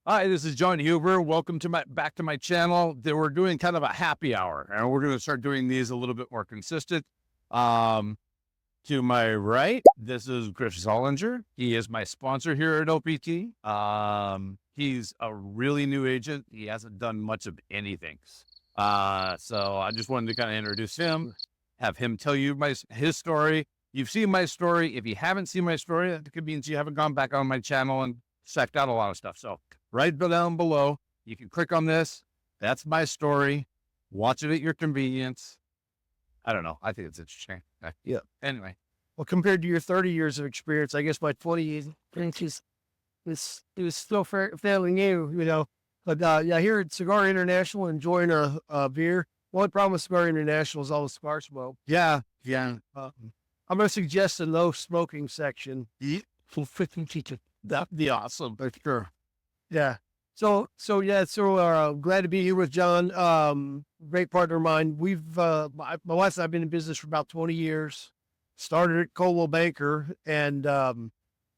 Hi, this is John Huber. Welcome to back to my channel. We're doing kind of a happy hour, and we're going to start doing these a little bit more consistent. Um, to my right, this is Griff Zollinger. He is my sponsor here at LPT. He's a really new agent. He hasn't done much of anything. So I just wanted to kind of introduce him, have him tell you his story. You've seen my story. If you haven't seen my story, that could mean you haven't gone back on my channel and checked out a lot of stuff. So right down below, you can click on this. That's my story. Watch it at your convenience. I don't know. I think it's interesting. Yeah. Anyway. Well, compared to your 30 years of experience, I guess my 20 years it was still fairly new, But yeah, here at Cigar International, enjoying a beer. One problem with Cigar International is all the cigar smoke. Yeah. I'm going to suggest a no smoking section. For 15 teachers. That'd be awesome. For sure. Yeah. So glad to be here with John. Great partner of mine. My wife and I've been in business for about 20 years. Started at Coldwell Banker, and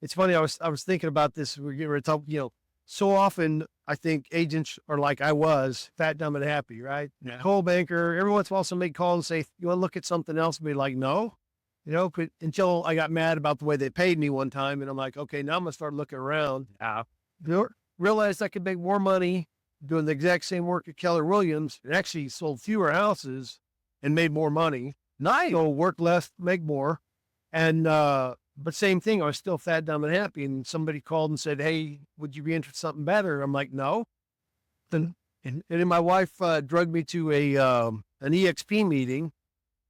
it's funny. I was thinking about this. We're getting ready to talk. So often I think agents are like I was, fat, dumb, and happy, right? Yeah. Coldwell Banker. Every once in a while, somebody call and say, "You want to look at something else?" And be like, "No." But until I got mad about the way they paid me one time, and I'm like, okay, now I'm gonna start looking around. Realized I could make more money doing the exact same work at Keller Williams, and actually sold fewer houses and made more money. Nice. So work less, make more. And, but same thing, I was still fat, dumb, and happy. And somebody called and said, "Hey, would you be interested in something better?" I'm like, "No." And then my wife, drugged me to an EXP meeting,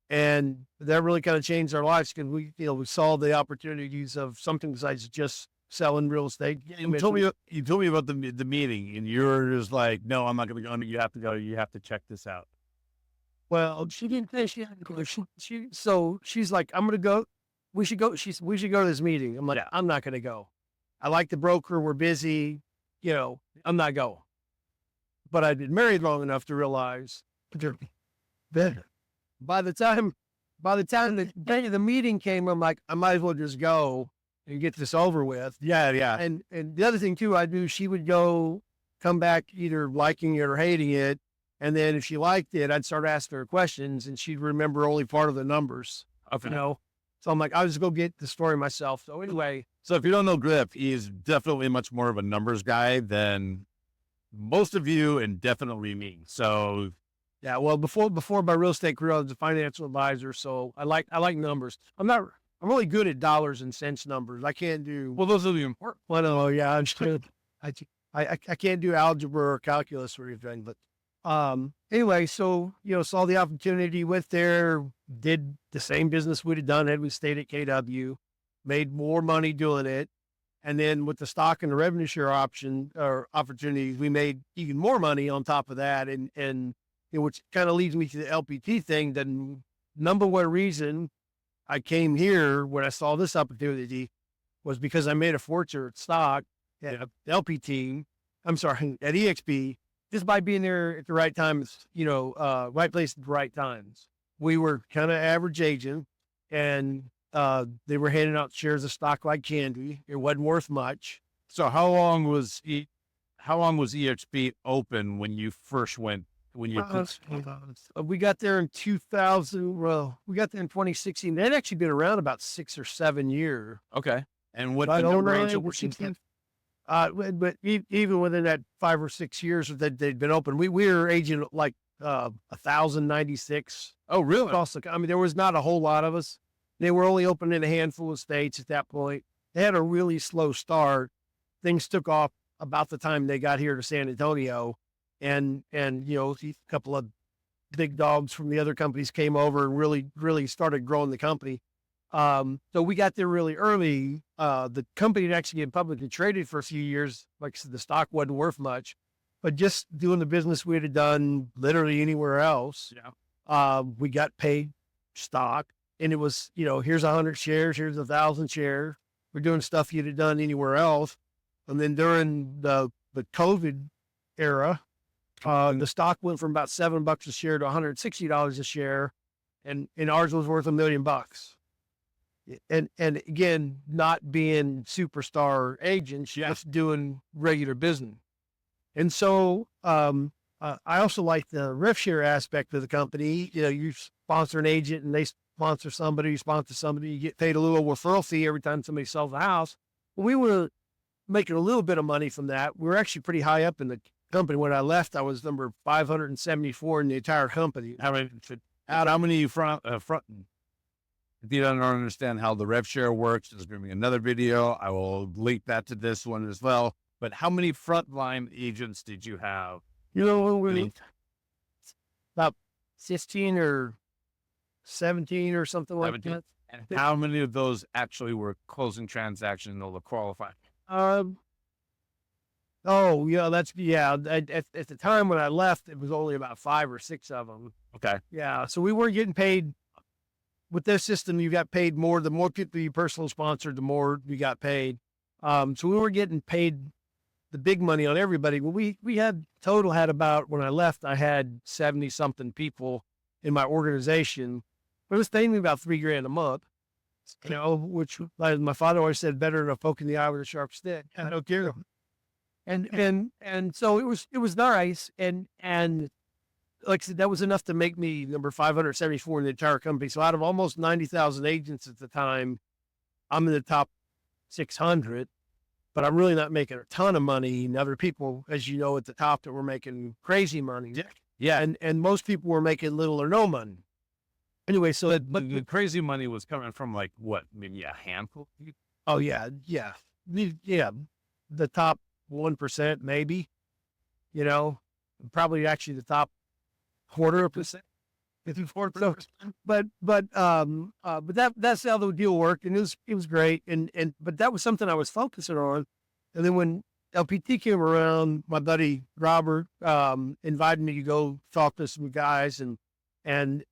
and that really kind of changed our lives because we saw the opportunities of something besides just selling real estate. You told me about the meeting, and you're just like, "No, I'm not going to go. You have to go. You have to check this out." Well, she didn't finish. So she's like, "I'm going to go. We should go." We should go to this meeting. I'm like, Yeah. "I'm not going to go. I like the broker. We're busy. I'm not going." But I'd been married long enough to realize better. By the time the day of the meeting came, I'm like, I might as well just go and get this over with. Yeah. And the other thing too, I knew she would come back either liking it or hating it. And then if she liked it, I'd start asking her questions and she'd remember only part of the numbers, Okay. So I'm like, I'll just go get the story myself. So anyway. So if you don't know Griff, he's definitely much more of a numbers guy than most of you and definitely me. So Yeah, well, before my real estate career, I was a financial advisor, so I like numbers. I'm really good at dollars and cents numbers. I can't do. well, those are the important. Well, no, yeah, I'm still. I can't do algebra or calculus or anything, but anyway, so saw the opportunity, went there, did the same business we'd have done had we stayed at KW, made more money doing it, and then with the stock and the revenue share option or opportunities, we made even more money on top of that, and which kind of leads me to the LPT thing. The number one reason I came here when I saw this opportunity was because I made a fortune at stock at LPT. I'm sorry, at EXP, just by being there at the right times, right place at the right times. We were kind of average agent, and they were handing out shares of stock like candy. It wasn't worth much. So how long was EXP open when you first went? When you we got there in 2000. Well, we got there in 2016. They'd actually been around about 6 or 7 years. Okay. And what But even within that 5 or 6 years that they'd been open, we were agent like 1,096. Oh, really? There was not a whole lot of us. They were only open in a handful of states at that point. They had a really slow start. Things took off about the time they got here to San Antonio. And a couple of big dogs from the other companies came over and really started growing the company. So we got there really early. The company had actually been publicly traded for a few years. Like I said, the stock wasn't worth much, but just doing the business we had done literally anywhere else. Yeah. We got paid stock, and it was, here's 100 shares, here's 1,000 shares. We're doing stuff you'd have done anywhere else. And then during the COVID era, the stock went from about $7 a share to $160 a share, and ours was worth $1 million. And again, not being superstar agents, just doing regular business. And so, I also like the rev share aspect of the company. You know, you sponsor an agent and they sponsor somebody, you sponsor somebody, you get paid a little referral fee every time somebody sells a house. Well, we were making a little bit of money from that. We were actually pretty high up in the company. When I left, I was number 574 in the entire company. How many front? If you don't understand how the rev share works, there's going to be another video. I will link that to this one as well. But how many frontline agents did you have? You know, we about 16 or 17 or something like 17. that. And how many of those actually were closing transactions or qualifying? Oh yeah, at the time when I left, it was only about 5 or 6 of them. Okay. Yeah, so we weren't getting paid. With this system, you got paid more. The more people you personally sponsored, the more you got paid. So we were getting paid the big money on everybody. Well, we had about, when I left, I had 70 something people in my organization, but it was paying me about $3,000 a month, you know, which, like my father always said, better than a poke in the eye with a sharp stick. I don't care. And so it was nice. And like I said, that was enough to make me number 574 in the entire company. So out of almost 90,000 agents at the time, I'm in the top 600, but I'm really not making a ton of money. And other people, as you know, at the top that were making crazy money. Yeah. And most people were making little or no money. Anyway, so but the crazy money was coming from like what, maybe a handful? Oh yeah. Yeah. The top 1%, maybe, you know, probably actually the top 0.25%. But that's how the deal worked, and it was great, but that was something I was focusing on. And then when LPT came around, my buddy Robert invited me to go talk to some guys, and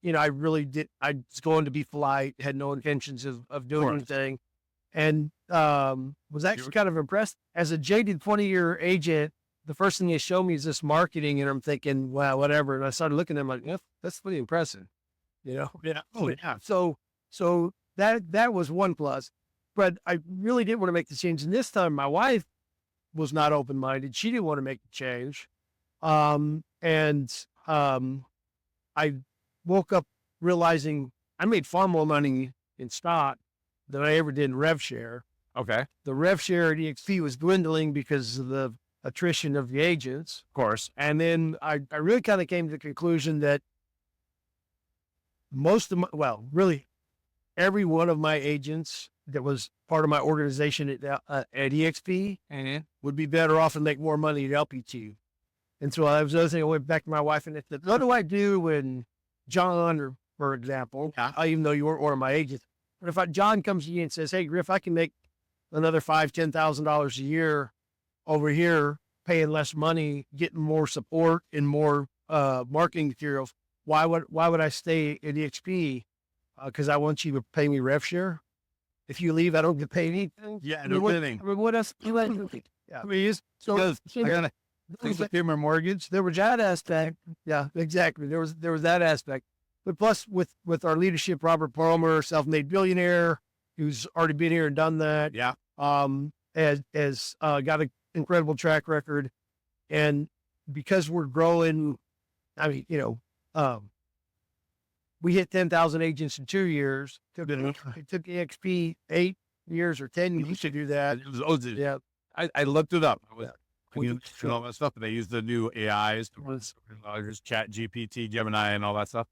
you know, I was going to be polite, had no intentions of doing anything, and was actually kind of impressed. As a jaded 20-year agent, the first thing they showed me is this marketing, and I'm thinking, wow, whatever. And I started looking at them like, yeah, that's pretty impressive, you know? Yeah. Oh yeah. So that was one plus, but I really didn't want to make the change. And this time my wife was not open-minded. She didn't want to make the change. I woke up realizing I made far more money in stock than I ever did in rev share. Okay. The rev share at EXP was dwindling because of the attrition of the agents, of course. And then I really kind of came to the conclusion that really every one of my agents that was part of my organization at EXP would be better off and make more money at LPT. And so I was the other thing. I went back to my wife and I said, what do I do when John, for example, even though you weren't one of my agents, but if John comes to you and says, hey, Griff, I can make another $5,000-$10,000 a year over here, paying less money, getting more support and more marketing materials. Why would I stay at EXP? Because I want you to pay me rev share. If you leave, I don't get paid anything. Yeah, no kidding. I mean, what else? Yeah. I mean, I gotta pay my mortgage. There was that aspect. Yeah, exactly. There was that aspect. But plus, with our leadership, Robert Palmer, self-made billionaire, who's already been here and done that. Yeah. Has got an incredible track record, and because we're growing, I mean, you know, we hit 10,000 agents in 2 years. It took EXP 8 years or 10 years to do that. Yeah. I looked it up. All that stuff, but they use the new AIs, Chat GPT, Gemini, and all that stuff.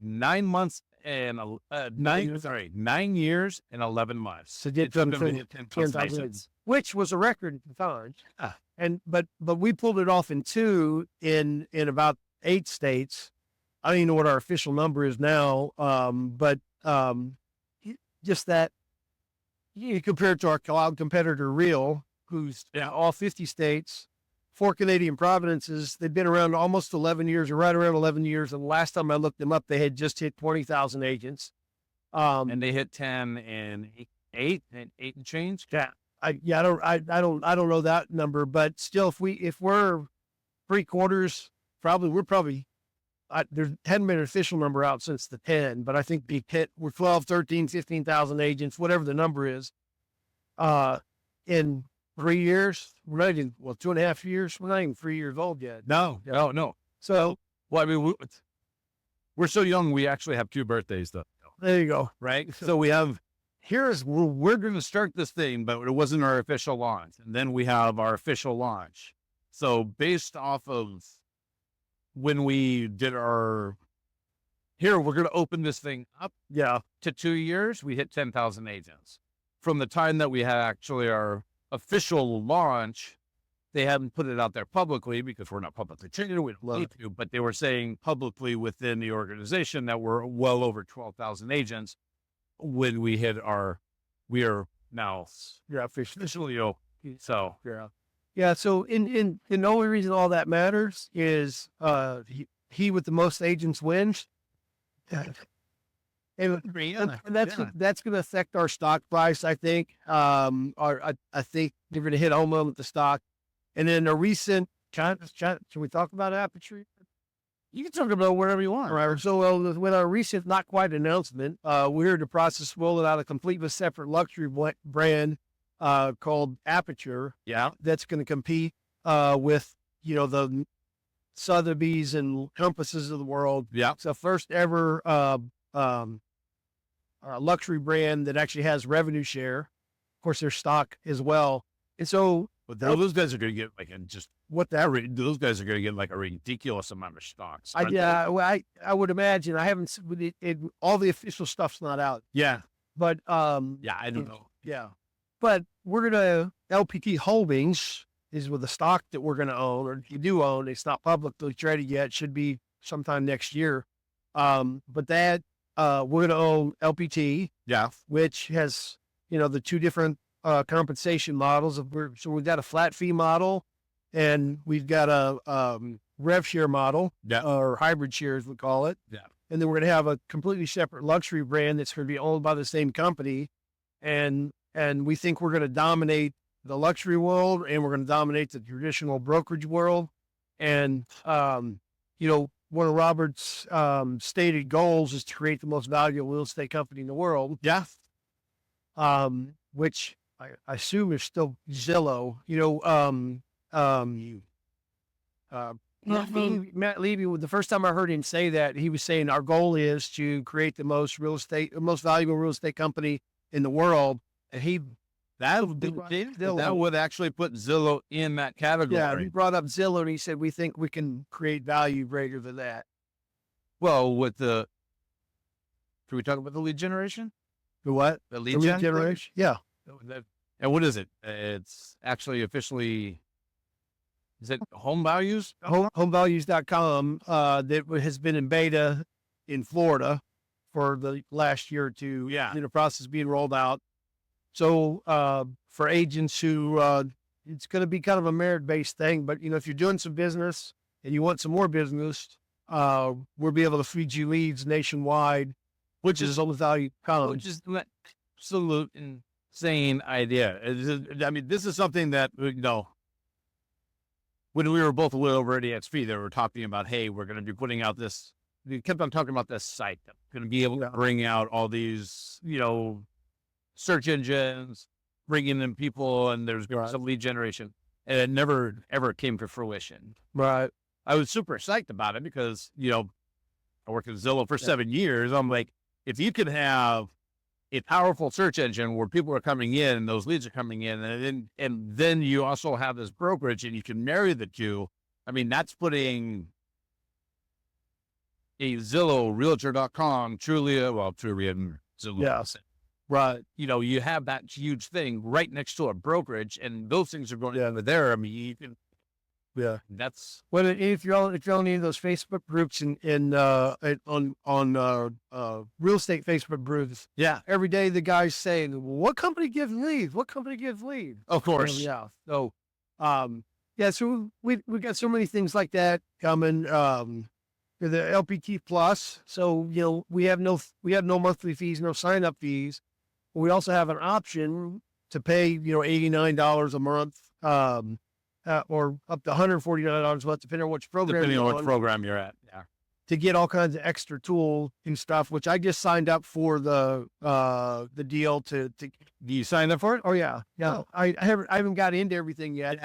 9 months and 9 years and 11 months. So did 10,000, which was a record at the time. But we pulled it off in about 8 states. I don't even know what our official number is now. But just that you compare it to our cloud competitor Real, who's all 50 states, 4 Canadian provinces. They've been around almost 11 years, or right around 11 years. And the last time I looked them up, they had just hit 20,000 agents. And they hit 10 and 8 and change. Yeah. I don't know that number, but still, if we're 3/4, there hadn't been an official number out since the 10, but I think we're 12, 13, 15,000 agents, whatever the number is, in 3 years. We're not even, 2.5 years. We're not even 3 years old yet. No. So Well, I mean, we're so young. We actually have 2 birthdays, though. there you go. Right. So we have. We're going to start this thing, but it wasn't our official launch, and then we have our official launch. So based off of when we did we're going to open this thing up. Yeah. To 2 years, we hit 10,000 agents. From the time that we had actually our official launch, they haven't put it out there publicly because we're not publicly traded. We don't need to, but they were saying publicly within the organization that we're well over 12,000 agents when we hit we are now officially open. So, Yeah. So in the only reason all that matters is, he with the most agents wins. And that's going to affect our stock price, I think. I think they're going to hit home run with the stock. And then a recent, should we talk about Aperture? you can talk about whatever you want. All right. So with our recent, not quite announcement, we're in the process of rolling out a completely separate luxury brand called Aperture. Yeah. That's going to compete with, the Sotheby's and Compasses of the world. Yeah. It's the first ever luxury brand that actually has revenue share. Of course, their stock as well. And so, but those guys are going to get those guys are going to get like a ridiculous amount of stocks. I would imagine. I haven't. All the official stuff's not out. Yeah. But yeah, I don't know. Yeah. But we're gonna LPT Holdings is with the stock that we're gonna own, or you do own. It's not publicly traded yet. It should be sometime next year. But that we're gonna own LPT. Yeah. Which has the 2 different compensation models. So we've got a flat fee model, and we've got a rev share model. Yeah. Or hybrid shares we call it. Yeah. And then we're gonna have a completely separate luxury brand that's going to be owned by the same company, and we think we're going to dominate the luxury world, and we're going to dominate the traditional brokerage world. And, one of Robert's stated goals is to create the most valuable real estate company in the world. Yeah. Which I assume is still Zillow. Matt Levy, the first time I heard him say that, he was saying our goal is to create the most valuable real estate company in the world. And that would actually put Zillow in that category. Yeah, he brought up Zillow, and he said, we think we can create value greater than that. Well, can we talk about the lead generation? The what? The lead generation? Yeah. And what is it? It's actually officially, is it home values? Homevalues.com that has been in beta in Florida for the last year or 2. Yeah. In the process of being rolled out. So for agents who, it's going to be kind of a merit-based thing, but if you're doing some business and you want some more business, we'll be able to feed you leads nationwide, which is all value column. Which is an absolute insane idea. This is something that, when we were both over at EXP, they were talking about, hey, we're going to be putting out this, we kept on talking about this site that's going to be able to bring out all these, search engines, bringing in people, and there's some lead generation, and it never ever came to fruition. Right. I was super psyched about it because I worked at Zillow for 7 years. I'm like, if you could have a powerful search engine where people are coming in and those leads are coming in, and then you also have this brokerage and you can marry the two. That's putting a Zillow, realtor.com, Trulia and Zillow. Yeah. Right. You have that huge thing right next to a brokerage, and those things are going over there. You can, that's well, if you're on any of those Facebook groups and on real estate Facebook groups, every day the guys saying, what company gives leads? What company gives lead? Of course. Yeah. So, so we got so many things like that coming. The LPT Plus. So, we have no monthly fees, no sign up fees. We also have an option to pay, $89 a month, or up to $149 a month, depending on which program you're at. Yeah. to get all kinds of extra tool and stuff, which I just signed up for the deal to. Do you sign up for it? Oh yeah. Oh. I haven't got into everything yet.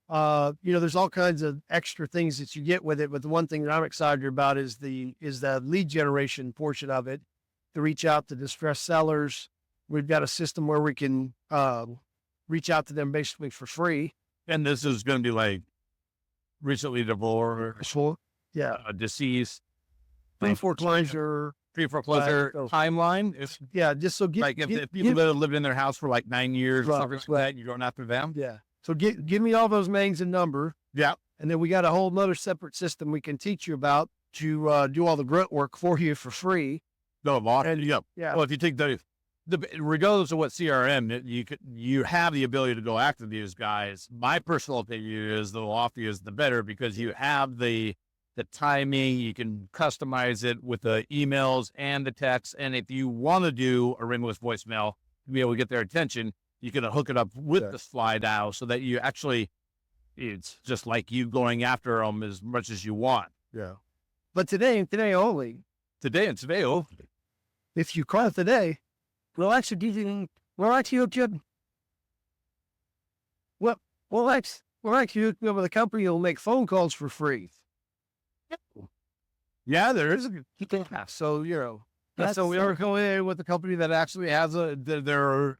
Yeah. There's all kinds of extra things that you get with it, but the one thing that I'm excited about is the lead generation portion of it, to reach out to distressed sellers. We've got a system where we can reach out to them basically for free. And this is going to be like recently divorced, Yeah. deceased, Pre-foreclosure. pre-foreclosure Right. timeline. If Just so like if people that have lived in their house for like 9 years or Right. something like that, and you're going after them. yeah. So give me all those names and number. Yeah. And then we got a whole nother separate system we can teach you about to do all the grunt work for you for free. No, lock. And- Yeah. Yeah. Well, if you take the regardless of what CRM, you have the ability to go after these guys. My personal opinion is the loftier is the better, because you have the timing. You can customize it with the emails and the text. And if you want to do a ringless voicemail to be able to get their attention, you can hook it up with the slide dial, so that you actually, it's just like you going after them as much as you want. Yeah. But today only, Today and today, oh, if you call today, we'll actually give you the company will make phone calls for free. yeah, there is. So, So we are going in with the company that actually has their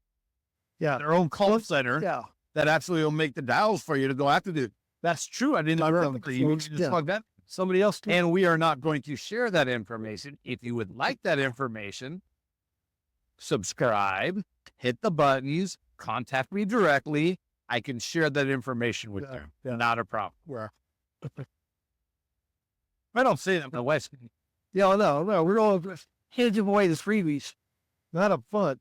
own call center yeah. that actually will make the dials for you to go after the. That's true. I didn't know that. You can just plug that. Somebody else. And we are not going to share that information. If you would like that information, subscribe, hit the buttons, contact me directly. I can share that information with you. Yeah. Not a problem. Where? I don't say that in the West. Yeah, no, we're all hand give away the freebies. Not a fun.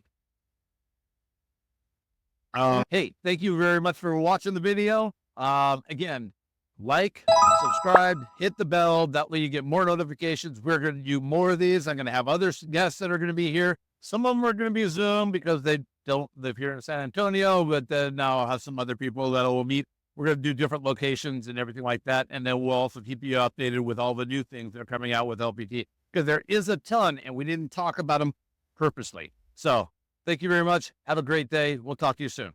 Hey, thank you very much for watching the video. Again, like, subscribe, hit the bell. That way you get more notifications. We're going to do more of these. I'm going to have other guests that are going to be here. Some of them are going to be Zoom because they don't live here in San Antonio, but then now I'll have some other people that will meet. We're going to do different locations and everything like that. And then we'll also keep you updated with all the new things that are coming out with LPT, because there is a ton and we didn't talk about them purposely. So thank you very much. Have a great day. We'll talk to you soon.